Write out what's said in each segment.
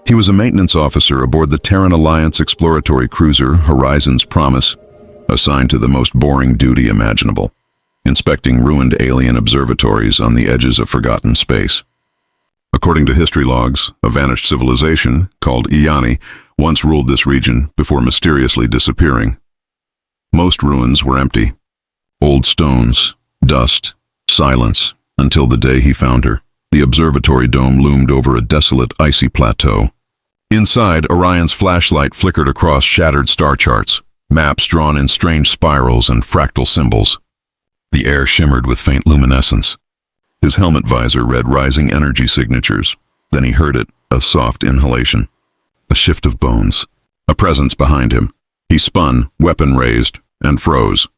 He was a maintenance officer aboard the Terran Alliance exploratory cruiser Horizon's Promise, assigned to the most boring duty imaginable, inspecting ruined alien observatories on the edges of forgotten space. According to history logs, a vanished civilization, called Iani, once ruled this region before mysteriously disappearing. Most ruins were empty. Old stones, dust, silence, until the day he found her. The observatory dome loomed over a desolate, icy plateau. Inside, Orion's flashlight flickered across shattered star charts, maps drawn in strange spirals and fractal symbols. The air shimmered with faint luminescence. His helmet visor read rising energy signatures. Then he heard it, a soft inhalation. A shift of bones. A presence behind him. He spun, weapon raised, and froze.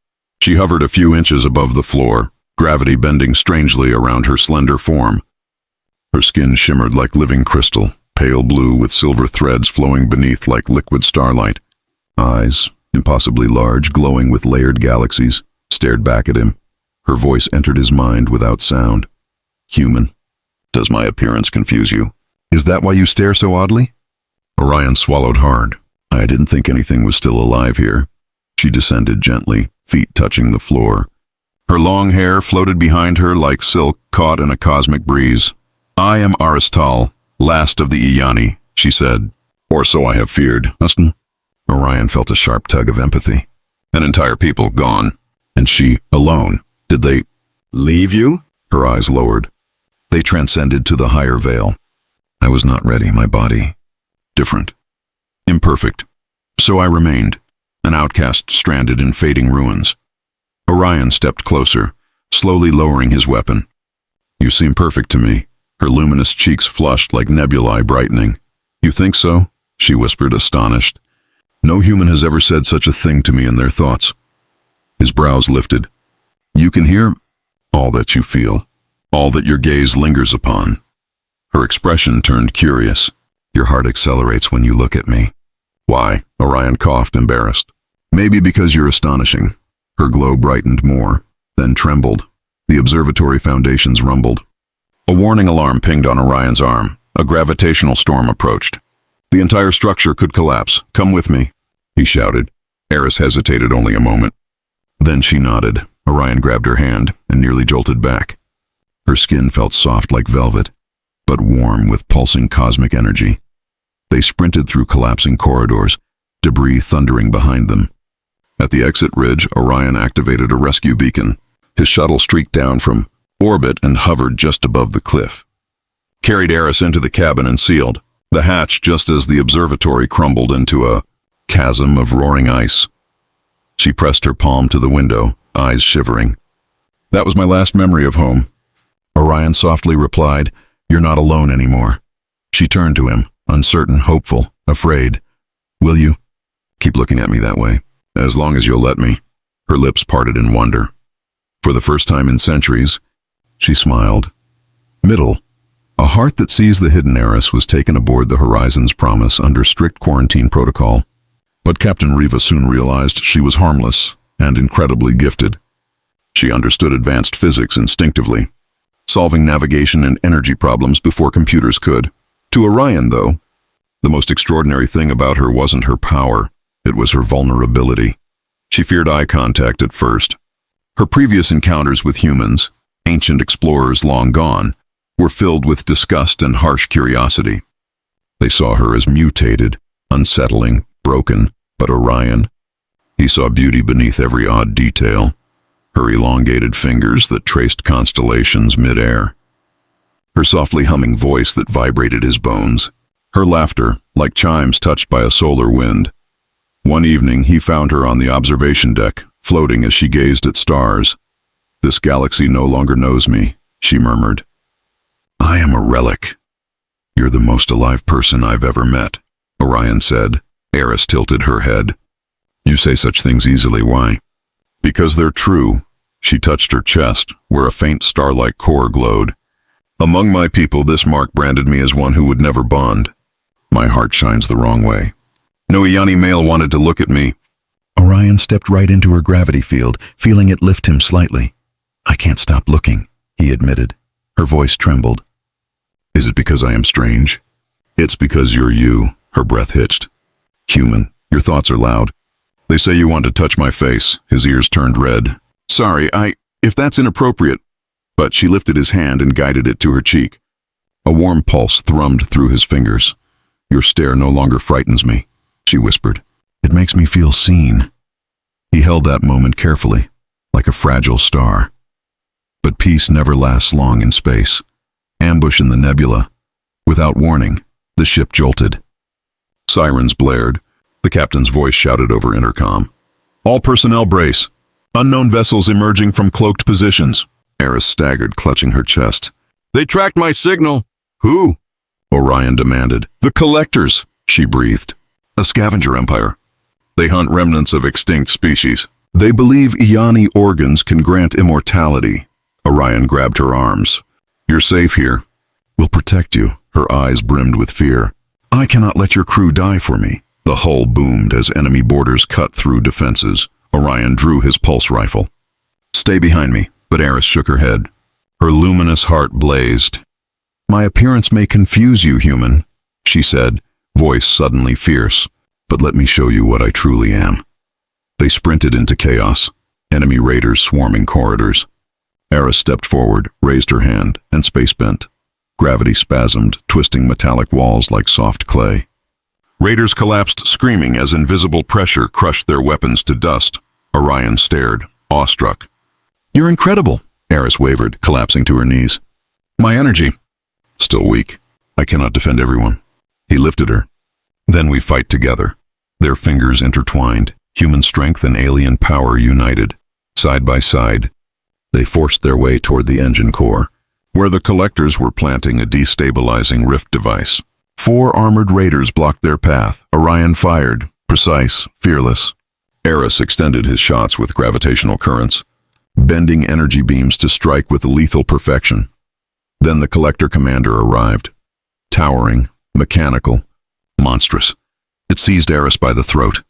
She hovered a few inches above the floor, gravity bending strangely around her slender form. Her skin shimmered like living crystal, pale blue with silver threads flowing beneath like liquid starlight. Eyes, impossibly large, glowing with layered galaxies, stared back at him. Her voice entered his mind without sound. Human. Does my appearance confuse you? Is that why you stare so oddly? Orion swallowed hard. I didn't think anything was still alive here. She descended gently, feet touching the floor. Her long hair floated behind her like silk caught in a cosmic breeze. I am Aristal, last of the Iani, she said. Or so I have feared, Huston. Orion felt a sharp tug of empathy. An entire people gone, and she alone. Did they leave you? Her eyes lowered. They transcended to the higher veil. I was not ready, my body. Different. Imperfect. So I remained, an outcast stranded in fading ruins. Orion stepped closer, slowly lowering his weapon. You seem perfect to me. Her luminous cheeks flushed like nebulae brightening. You think so? She whispered, astonished. No human has ever said such a thing to me in their thoughts. His brows lifted. You can hear all that you feel, all that your gaze lingers upon. Her expression turned curious. Your heart accelerates when you look at me. Why? Orion coughed, embarrassed. Maybe because you're astonishing. Her glow brightened more, then trembled. The observatory foundations rumbled. A warning alarm pinged on Orion's arm. A gravitational storm approached. The entire structure could collapse. Come with me, he shouted. Eris hesitated only a moment. Then she nodded. Orion grabbed her hand and nearly jolted back. Her skin felt soft like velvet, but warm with pulsing cosmic energy. They sprinted through collapsing corridors, debris thundering behind them. At the exit ridge, Orion activated a rescue beacon. His shuttle streaked down from orbit and hovered just above the cliff. Carried Eris into the cabin and sealed the hatch just as the observatory crumbled into a chasm of roaring ice. She pressed her palm to the window, eyes shivering. That was my last memory of home. Orion softly replied, You're not alone anymore. She turned to him, uncertain, hopeful, afraid. Will you? Keep looking at me that way. As long as you'll let me. Her lips parted in wonder. For the first time in centuries, she smiled. Middle. A heart that sees the hidden Eris was taken aboard the Horizon's Promise under strict quarantine protocol. But Captain Riva soon realized she was harmless and incredibly gifted. She understood advanced physics instinctively, solving navigation and energy problems before computers could. To Orion, though, the most extraordinary thing about her wasn't her power, it was her vulnerability. She feared eye contact at first. Her previous encounters with humans, ancient explorers long gone, were filled with disgust and harsh curiosity. They saw her as mutated, unsettling, broken, but Orion, he saw beauty beneath every odd detail. Her elongated fingers that traced constellations mid-air. Her softly humming voice that vibrated his bones. Her laughter, like chimes touched by a solar wind. One evening, he found her on the observation deck, floating as she gazed at stars. This galaxy no longer knows me, she murmured. I am a relic. You're the most alive person I've ever met, Orion said. Eris tilted her head. You say such things easily, why? Because they're true. She touched her chest, where a faint starlight core glowed. Among my people, this mark branded me as one who would never bond. My heart shines the wrong way. No Iani male wanted to look at me. Orion stepped right into her gravity field, feeling it lift him slightly. I can't stop looking, he admitted. Her voice trembled. Is it because I am strange? It's because you're you, her breath hitched. Human, your thoughts are loud. They say you want to touch my face. His ears turned red. Sorry, if that's inappropriate. But she lifted his hand and guided it to her cheek. A warm pulse thrummed through his fingers. Your stare no longer frightens me, she whispered. It makes me feel seen. He held that moment carefully, like a fragile star. But peace never lasts long in space. Ambush in the nebula. Without warning, the ship jolted. Sirens blared. The captain's voice shouted over intercom. All personnel brace. Unknown vessels emerging from cloaked positions. Eris staggered, clutching her chest. They tracked my signal. Who? Orion demanded. The collectors, she breathed. A scavenger empire. They hunt remnants of extinct species. They believe Iani organs can grant immortality. Orion grabbed her arms. You're safe here. We'll protect you. Her eyes brimmed with fear. I cannot let your crew die for me. The hull boomed as enemy boarders cut through defenses. Orion drew his pulse rifle. Stay behind me, but Eris shook her head. Her luminous heart blazed. My appearance may confuse you, human, she said, voice suddenly fierce, but let me show you what I truly am. They sprinted into chaos, enemy raiders swarming corridors. Eris stepped forward, raised her hand, and space bent. Gravity spasmed, twisting metallic walls like soft clay. Raiders collapsed screaming as invisible pressure crushed their weapons to dust. Orion stared, awestruck. You're incredible, Eris wavered, collapsing to her knees. My energy. Still weak. I cannot defend everyone. He lifted her. Then we fight together. Their fingers intertwined, human strength and alien power united. Side by side, they forced their way toward the engine core, where the collectors were planting a destabilizing rift device. 4 armored raiders blocked their path. Orion fired, precise, fearless. Eris extended his shots with gravitational currents, bending energy beams to strike with lethal perfection. Then the collector commander arrived. Towering, mechanical, monstrous. It seized Eris by the throat.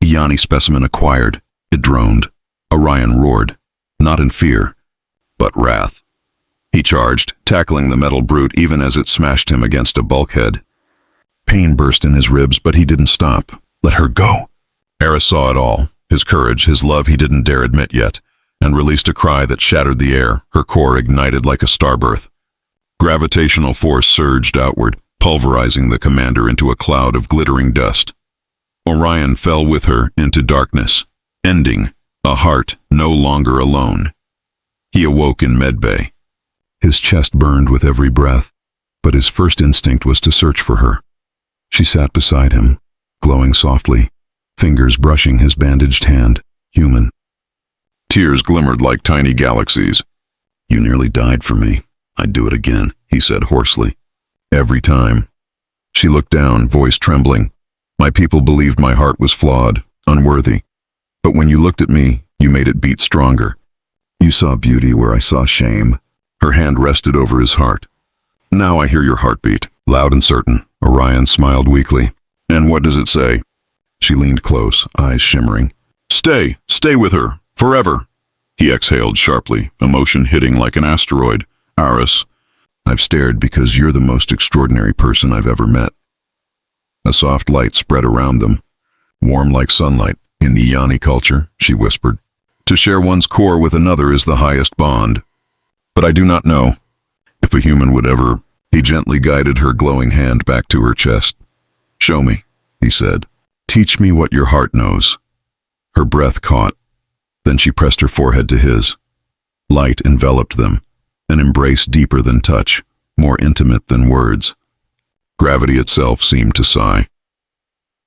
Iani specimen acquired. It droned. Orion roared, not in fear, but wrath. He charged, tackling the metal brute even as it smashed him against a bulkhead. Pain burst in his ribs, but he didn't stop. Let her go. Eris saw it all, his courage, his love he didn't dare admit yet, and released a cry that shattered the air, her core ignited like a starbirth. Gravitational force surged outward, pulverizing the commander into a cloud of glittering dust. Orion fell with her into darkness, ending a heart no longer alone. He awoke in medbay. His chest burned with every breath, but his first instinct was to search for her. She sat beside him, glowing softly, fingers brushing his bandaged hand, human. Tears glimmered like tiny galaxies. You nearly died for me. I'd do it again, he said hoarsely. Every time. She looked down, voice trembling. My people believed my heart was flawed, unworthy. But when you looked at me, you made it beat stronger. You saw beauty where I saw shame. Her hand rested over his heart. Now I hear your heartbeat, loud and certain. Orion smiled weakly. And what does it say? She leaned close, eyes shimmering. Stay with her, forever. He exhaled sharply, emotion hitting like an asteroid. Eris, I've stared because you're the most extraordinary person I've ever met. A soft light spread around them, warm like sunlight. In Iani culture, she whispered, to share one's core with another is the highest bond. But I do not know if a human would ever. He gently guided her glowing hand back to her chest. Show me, he said. Teach me what your heart knows. Her breath caught. Then she pressed her forehead to his. Light enveloped them, an embrace deeper than touch, more intimate than words. Gravity itself seemed to sigh.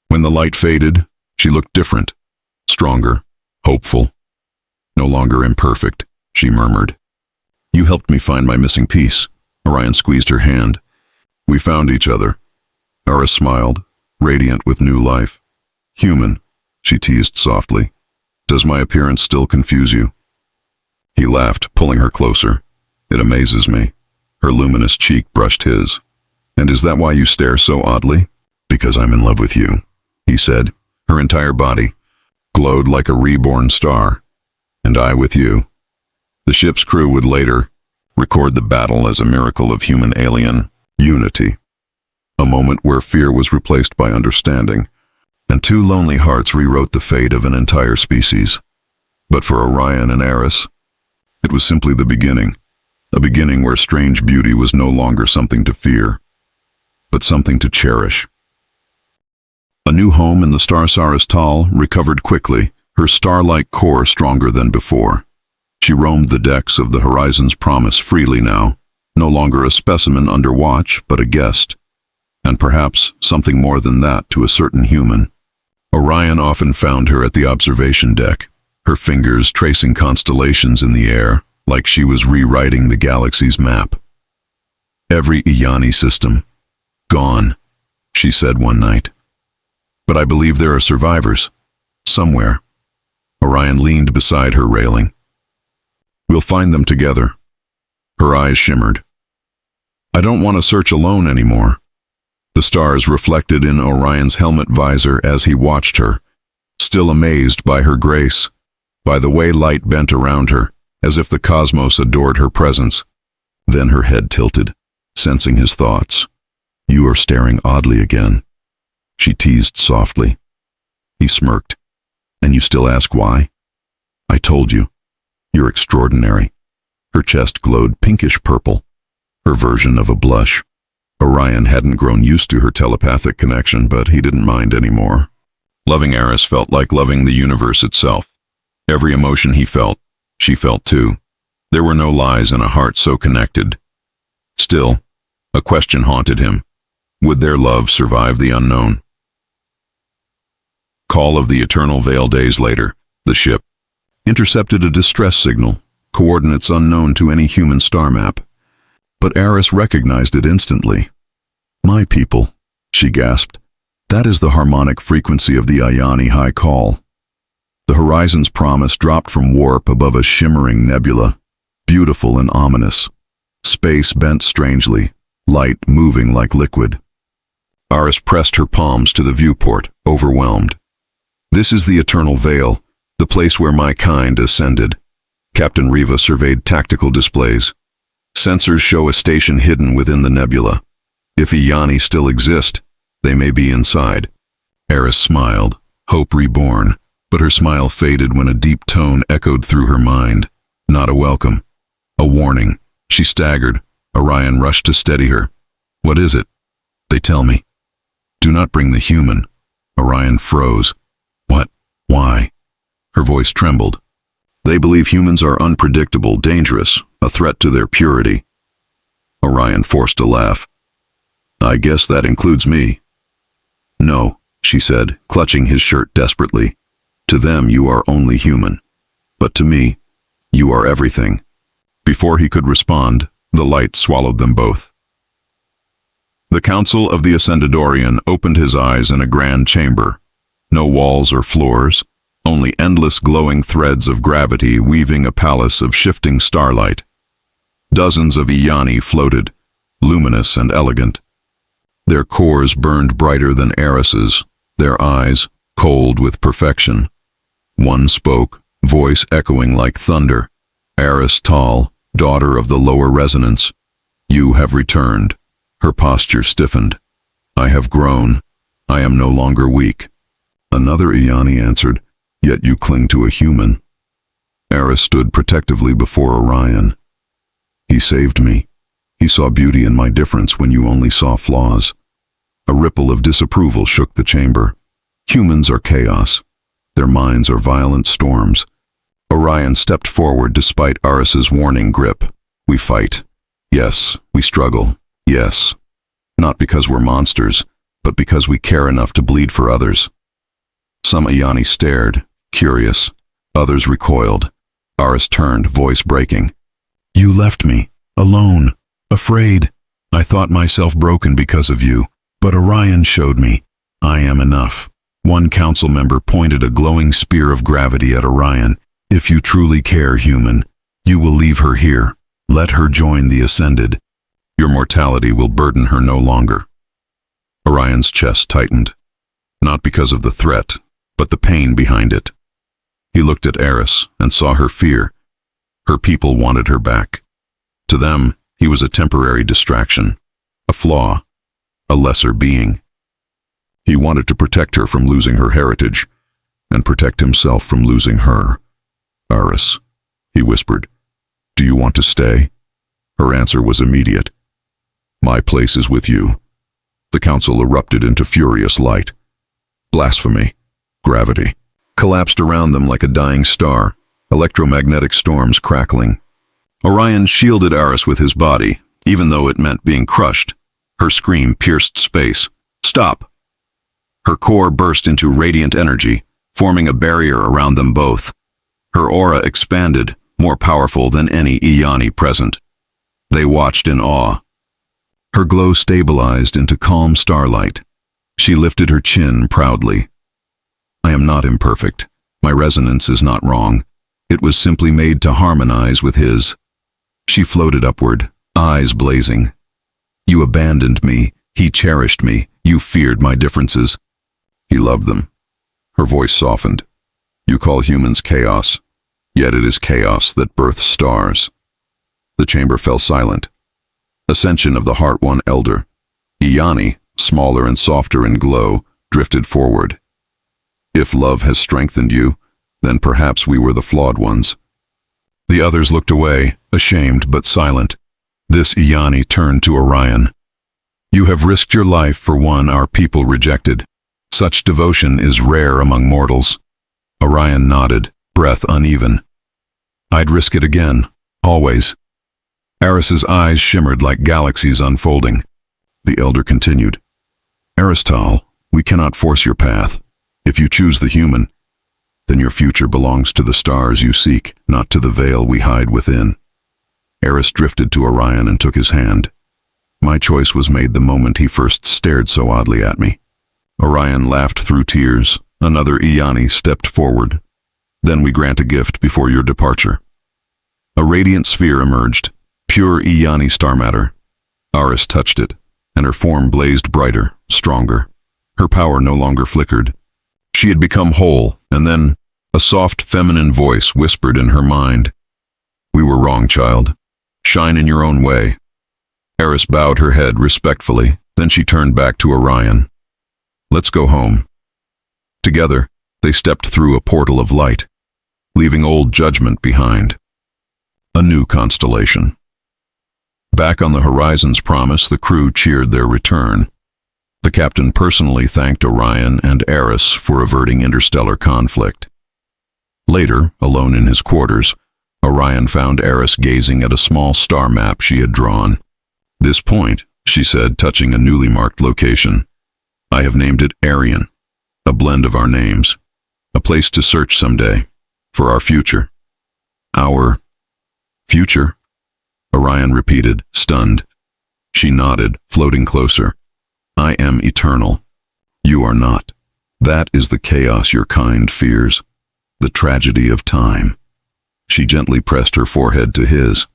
When the light faded, she looked different, stronger, hopeful. No longer imperfect, she murmured. You helped me find my missing piece. Orion squeezed her hand. We found each other. Eris smiled, radiant with new life. Human, she teased softly. Does my appearance still confuse you? He laughed, pulling her closer. It amazes me. Her luminous cheek brushed his. And is that why you stare so oddly? Because I'm in love with you, he said. Her entire body glowed like a reborn star. And I with you. The ship's crew would later record the battle as a miracle of human-alien unity. A moment where fear was replaced by understanding, and two lonely hearts rewrote the fate of an entire species. But for Orion and Eris, it was simply the beginning, a beginning where strange beauty was no longer something to fear, but something to cherish. A new home in the star Saris Tal recovered quickly, her star-like core stronger than before. She roamed the decks of the Horizon's Promise freely now, no longer a specimen under watch, but a guest, and perhaps something more than that to a certain human. Orion often found her at the observation deck, her fingers tracing constellations in the air, like she was rewriting the galaxy's map. "Every Iani system, gone," she said one night. "But I believe there are survivors, somewhere." Orion leaned beside her railing. "We'll find them together." Her eyes shimmered. "I don't want to search alone anymore." The stars reflected in Orion's helmet visor as he watched her, still amazed by her grace, by the way light bent around her, as if the cosmos adored her presence. Then her head tilted, sensing his thoughts. "You are staring oddly again," she teased softly. He smirked. "And you still ask why?" "I told you. You're extraordinary." Her chest glowed pinkish purple, her version of a blush. Orion hadn't grown used to her telepathic connection, but he didn't mind anymore. Loving Eris felt like loving the universe itself. Every emotion he felt, she felt too. There were no lies in a heart so connected. Still, a question haunted him. Would their love survive the unknown? Call of the Eternal Veil days later, the ship intercepted a distress signal, coordinates unknown to any human star map. But Eris recognized it instantly. "My people," she gasped. "That is the harmonic frequency of the Iani High Call." The Horizon's Promise dropped from warp above a shimmering nebula, beautiful and ominous. Space bent strangely, light moving like liquid. Eris pressed her palms to the viewport, overwhelmed. "This is the Eternal Veil, the place where my kind ascended." Captain Riva surveyed tactical displays. Sensors show a station hidden within the nebula. If Iani still exist, they may be inside. Eris smiled, hope reborn, but her smile faded when a deep tone echoed through her mind. Not a welcome. A warning. She staggered. Orion rushed to steady her. "What is it?" "They tell me." "Do not bring the human." Orion froze. "What? Why?" Her voice trembled. "They believe humans are unpredictable, dangerous, a threat to their purity." Orion forced a laugh. "I guess that includes me." "No," she said, clutching his shirt desperately. "To them you are only human. But to me, you are everything." Before he could respond, the light swallowed them both. The Council of the Ascendadorian opened his eyes in a grand chamber. No walls or floors, only endless glowing threads of gravity weaving a palace of shifting starlight. Dozens of Iani floated, luminous and elegant. Their cores burned brighter than Eris's, their eyes cold with perfection. One spoke, voice echoing like thunder. "Eris Tal, daughter of the lower resonance, you have returned." Her posture stiffened. "I have grown. I am no longer weak." Another Iani answered, "Yet you cling to a human." Eris stood protectively before Orion. "He saved me. He saw beauty in my difference when you only saw flaws." A ripple of disapproval shook the chamber. Humans are chaos. Their minds are violent storms. Orion stepped forward despite Eris's warning grip. "We fight. Yes, we struggle. Yes. Not because we're monsters, but because we care enough to bleed for others." Some Iani stared, curious. Others recoiled. Eris turned, voice breaking. "You left me, alone, afraid. I thought myself broken because of you, but Orion showed me I am enough." One council member pointed a glowing spear of gravity at Orion. "If you truly care, human, you will leave her here. Let her join the Ascended. Your mortality will burden her no longer." Orion's chest tightened, not because of the threat, but the pain behind it. He looked at Eris and saw her fear. Her people wanted her back. To them, he was a temporary distraction, a flaw. a lesser being. He wanted to protect her from losing her heritage, and protect himself from losing her. "Aris," he whispered, "do you want to stay?" Her answer was immediate. "My place is with you." The council erupted into furious light. Blasphemy. Gravity collapsed around them like a dying star, electromagnetic storms crackling. Orion shielded Aris with his body, even though it meant being crushed. Her scream pierced space. "Stop!" Her core burst into radiant energy, forming a barrier around them both. Her aura expanded, more powerful than any Iani present. They watched in awe. Her glow stabilized into calm starlight. She lifted her chin proudly. "I am not imperfect. My resonance is not wrong. It was simply made to harmonize with his." She floated upward, eyes blazing. "You abandoned me. He cherished me. You feared my differences." "He loved them." Her voice softened. "You call humans chaos, yet it is chaos that births stars." The chamber fell silent. Ascension of the Heart One Elder. Iani, smaller and softer in glow, drifted forward. "If love has strengthened you, then perhaps we were the flawed ones." The others looked away, ashamed but silent. This Iani turned to Orion. "You have risked your life for one our people rejected. Such devotion is rare among mortals." Orion nodded, breath uneven. "I'd risk it again, always." Aris's eyes shimmered like galaxies unfolding. The elder continued. "Aristal, we cannot force your path. If you choose the human, then your future belongs to the stars you seek, not to the veil we hide within." Aris drifted to Orion and took his hand. "My choice was made the moment he first stared so oddly at me." Orion laughed through tears. Another Iani stepped forward. "Then we grant a gift before your departure." A radiant sphere emerged, pure Iani star matter. Aris touched it, and her form blazed brighter, stronger. Her power no longer flickered. She had become whole, and then a soft feminine voice whispered in her mind, "We were wrong, child. Shine in your own way." Aris bowed her head respectfully, then she turned back to Orion. "Let's go home." Together, they stepped through a portal of light, leaving old judgment behind. A new constellation. Back on the Horizon's Promise, the crew cheered their return. The captain personally thanked Orion and Aris for averting interstellar conflict. Later, alone in his quarters, Orion found Aris gazing at a small star map she had drawn. "This point," she said, touching a newly marked location. "I have named it Arian, a blend of our names, a place to search someday, for our future." "Our future?" Orion repeated, stunned. She nodded, floating closer. "I am eternal. You are not. That is the chaos your kind fears, the tragedy of time." She gently pressed her forehead to his.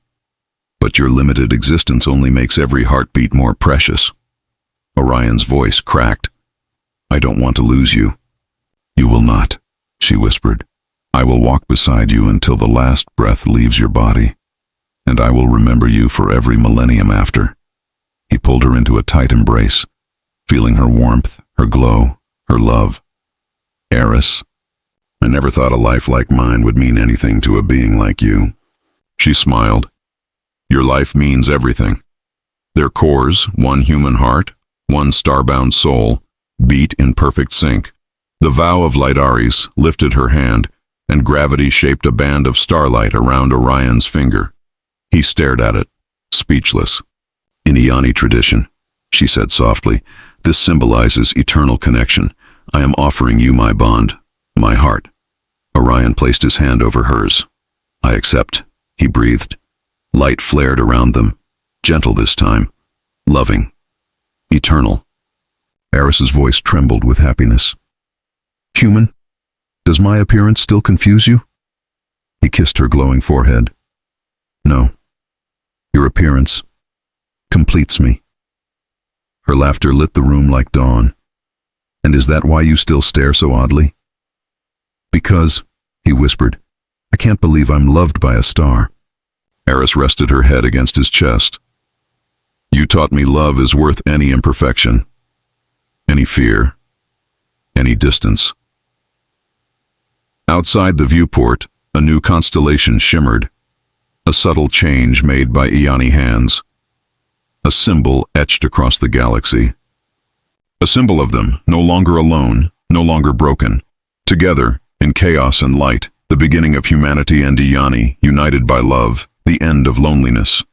"But your limited existence only makes every heartbeat more precious." Orion's voice cracked. "I don't want to lose you." "You will not," she whispered. "I will walk beside you until the last breath leaves your body, and I will remember you for every millennium after." He pulled her into a tight embrace, feeling her warmth, her glow, her love. "Aris, I never thought a life like mine would mean anything to a being like you." She smiled. "Your life means everything. Their cores, one human heart, one starbound soul, beat in perfect sync." The vow of Light Ares lifted her hand, and gravity shaped a band of starlight around Orion's finger. He stared at it, speechless. "In Iani tradition," she said softly, "this symbolizes eternal connection. I am offering you my bond, my heart." Orion placed his hand over hers. "I accept," he breathed. Light flared around them, gentle this time, loving, eternal. Aris's voice trembled with happiness. "Human, does my appearance still confuse you?" He kissed her glowing forehead. "No. Your appearance completes me." Her laughter lit the room like dawn. "And is that why you still stare so oddly?" "Because," he whispered, "I can't believe I'm loved by a star." Aris rested her head against his chest. You taught me love is worth any imperfection, any fear, any distance. Outside the viewport, a new constellation shimmered, a subtle change made by Ioni hands, a symbol etched across the galaxy. A symbol of them, no longer alone, no longer broken. Together, in chaos and light, the beginning of humanity and Ioni, united by love, the end of loneliness.